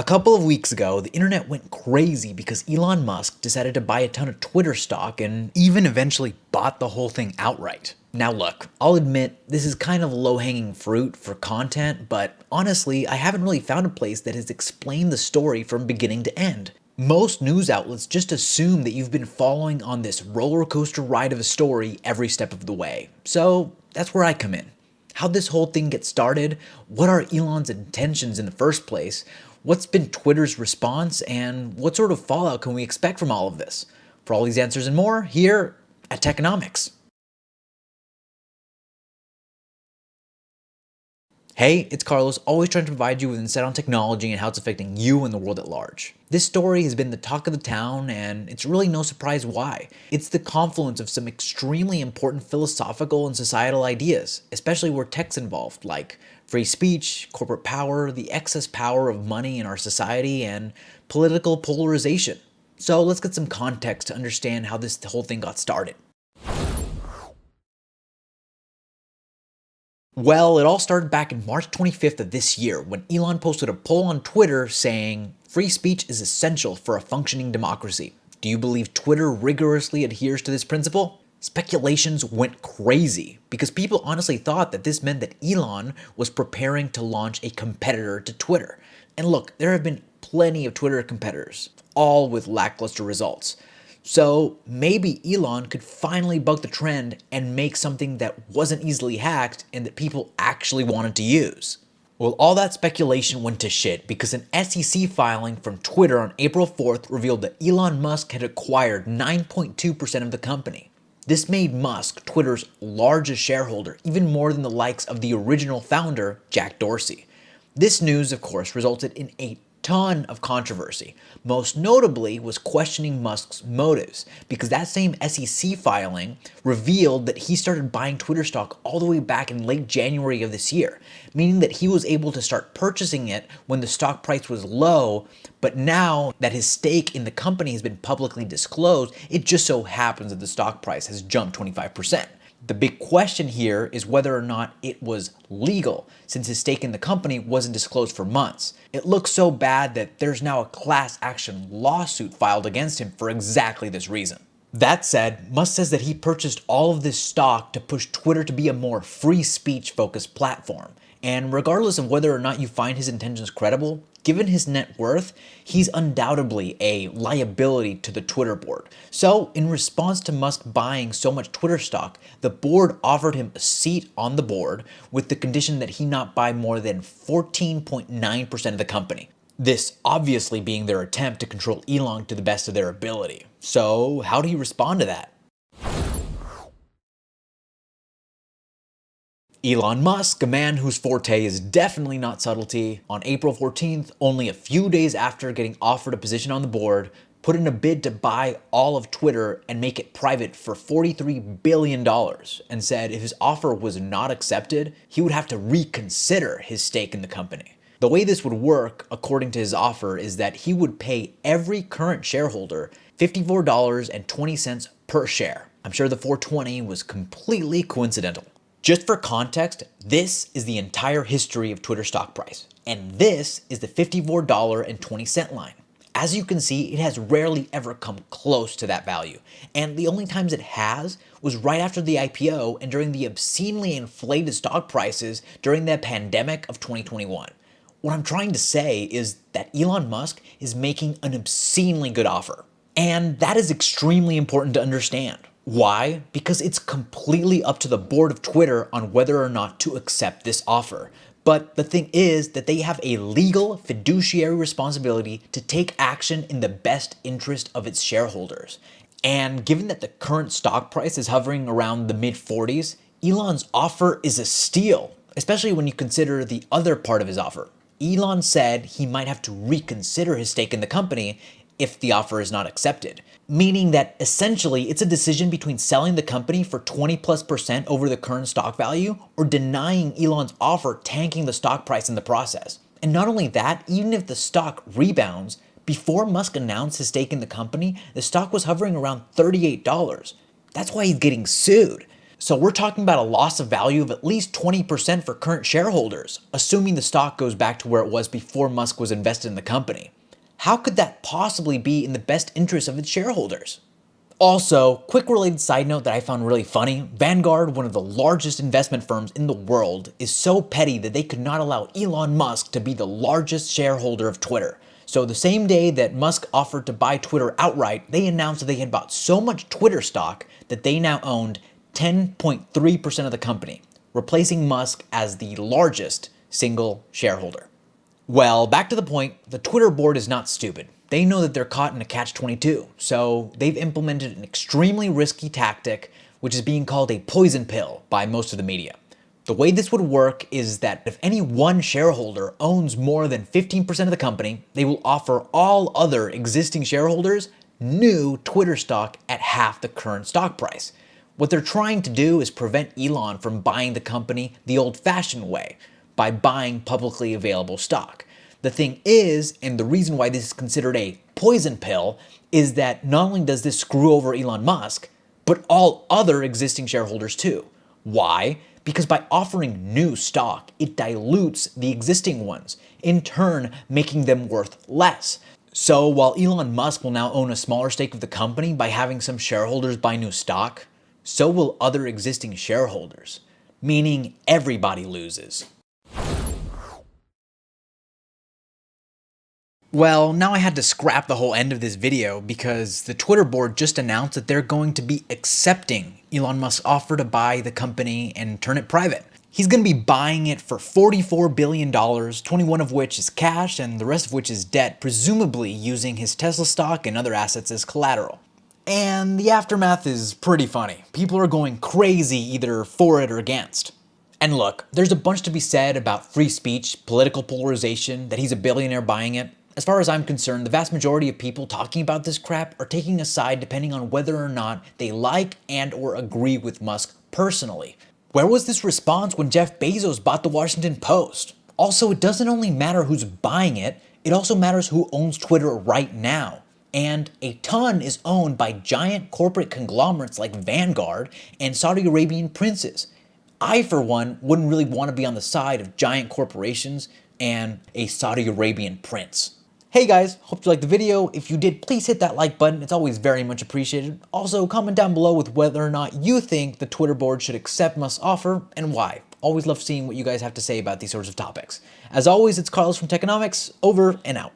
couple of weeks ago, the internet went crazy because Elon Musk decided to buy a ton of Twitter stock and even eventually bought the whole thing outright. Now look, I'll admit this is kind of low-hanging fruit for content, but honestly, I haven't really found a place that has explained the story from beginning to end. Most news outlets just assume that you've been following on this roller coaster ride of a story every step of the way. So that's where I come in. How'd this whole thing get started? What are Elon's intentions in the first place? What's been Twitter's response? And what sort of fallout can we expect from all of this? For all these answers and more, here at Techonomics. Hey, it's Carlos, always trying to provide you with insight on technology and how it's affecting you and the world at large. This story has been the talk of the town, and it's really no surprise why. It's the confluence of some extremely important philosophical and societal ideas, especially where tech's involved, like free speech, corporate power, the excess power of money in our society, and political polarization. So let's get some context to understand how this whole thing got started. Well, it all started back in March 25th of this year when Elon posted a poll on Twitter saying, "Free speech is essential for a functioning democracy. Do you believe Twitter rigorously adheres to this principle?" Speculations went crazy because people honestly thought that this meant that Elon was preparing to launch a competitor to Twitter. And look, there have been plenty of Twitter competitors, all with lackluster results. So maybe Elon could finally buck the trend and make something that wasn't easily hacked and that people actually wanted to use. Well, all that speculation went to shit because an SEC filing from Twitter on April 4th revealed that Elon Musk had acquired 9.2% of the company. This made Musk Twitter's largest shareholder, even more than the likes of the original founder, Jack Dorsey. This news, of course, resulted in a ton of controversy. Most notably was questioning Musk's motives, because that same SEC filing revealed that he started buying Twitter stock all the way back in late January of this year, meaning that he was able to start purchasing it when the stock price was low, but now that his stake in the company has been publicly disclosed, it just so happens that the stock price has jumped 25%. The big question here is whether or not it was legal, since his stake in the company wasn't disclosed for months. It looks so bad that there's now a class action lawsuit filed against him for exactly this reason. That said, Musk says that he purchased all of this stock to push Twitter to be a more free speech focused platform. And regardless of whether or not you find his intentions credible, given his net worth, he's undoubtedly a liability to the Twitter board. So, in response to Musk buying so much Twitter stock, the board offered him a seat on the board with the condition that he not buy more than 14.9% of the company. This obviously being their attempt to control Elon to the best of their ability. So, how did he respond to that? Elon Musk, a man whose forte is definitely not subtlety, on April 14th, only a few days after getting offered a position on the board, put in a bid to buy all of Twitter and make it private for $43 billion, and said if his offer was not accepted, he would have to reconsider his stake in the company. The way this would work, according to his offer, is that he would pay every current shareholder $54.20 per share. I'm sure the 420 was completely coincidental. Just for context, this is the entire history of Twitter stock price, and this is the $54.20 line. As you can see, it has rarely ever come close to that value, and the only times it has was right after the IPO and during the obscenely inflated stock prices during the pandemic of 2021. What I'm trying to say is that Elon Musk is making an obscenely good offer, and that is extremely important to understand. Why? Because it's completely up to the board of Twitter on whether or not to accept this offer. But the thing is that they have a legal fiduciary responsibility to take action in the best interest of its shareholders. And given that the current stock price is hovering around the mid-40s, Elon's offer is a steal, especially when you consider the other part of his offer. Elon said he might have to reconsider his stake in the company if the offer is not accepted, meaning that essentially it's a decision between selling the company for 20+% over the current stock value or denying Elon's offer, tanking the stock price in the process. And not only that, even if the stock rebounds, before Musk announced his stake in the company, the stock was hovering around $38. That's why he's getting sued. So we're talking about a loss of value of at least 20% for current shareholders, assuming the stock goes back to where it was before Musk was invested in the company. How could that possibly be in the best interest of its shareholders? Also, quick related side note that I found really funny, Vanguard, one of the largest investment firms in the world, is so petty that they could not allow Elon Musk to be the largest shareholder of Twitter. So the same day that Musk offered to buy Twitter outright, they announced that they had bought so much Twitter stock that they now owned 10.3% of the company, replacing Musk as the largest single shareholder. Well, back to the point, the Twitter board is not stupid. They know that they're caught in a catch-22, so they've implemented an extremely risky tactic, which is being called a poison pill by most of the media. The way this would work is that if any one shareholder owns more than 15% of the company, they will offer all other existing shareholders new Twitter stock at half the current stock price. What they're trying to do is prevent Elon from buying the company the old-fashioned way, by buying publicly available stock. The thing is, and the reason why this is considered a poison pill, is that not only does this screw over Elon Musk, but all other existing shareholders too. Why? Because by offering new stock, it dilutes the existing ones, in turn making them worth less. So while Elon Musk will now own a smaller stake of the company by having some shareholders buy new stock, so will other existing shareholders, meaning everybody loses. Well, now I had to scrap the whole end of this video because the Twitter board just announced that they're going to be accepting Elon Musk's offer to buy the company and turn it private. He's going to be buying it for $44 billion, 21 of which is cash and the rest of which is debt, presumably using his Tesla stock and other assets as collateral. And the aftermath is pretty funny. People are going crazy either for it or against. And look, there's a bunch to be said about free speech, political polarization, that he's a billionaire buying it. As far as I'm concerned, the vast majority of people talking about this crap are taking a side depending on whether or not they like and or agree with Musk personally. Where was this response when Jeff Bezos bought the Washington Post? Also, it doesn't only matter who's buying it, it also matters who owns Twitter right now. And a ton is owned by giant corporate conglomerates like Vanguard and Saudi Arabian princes. I, for one, wouldn't really want to be on the side of giant corporations and a Saudi Arabian prince. Hey guys, hope you liked the video. If you did, please hit that like button. It's always very much appreciated. Also, comment down below with whether or not you think the Twitter board should accept Musk's offer and why. Always love seeing what you guys have to say about these sorts of topics. As always, it's Carlos from Techonomics, over and out.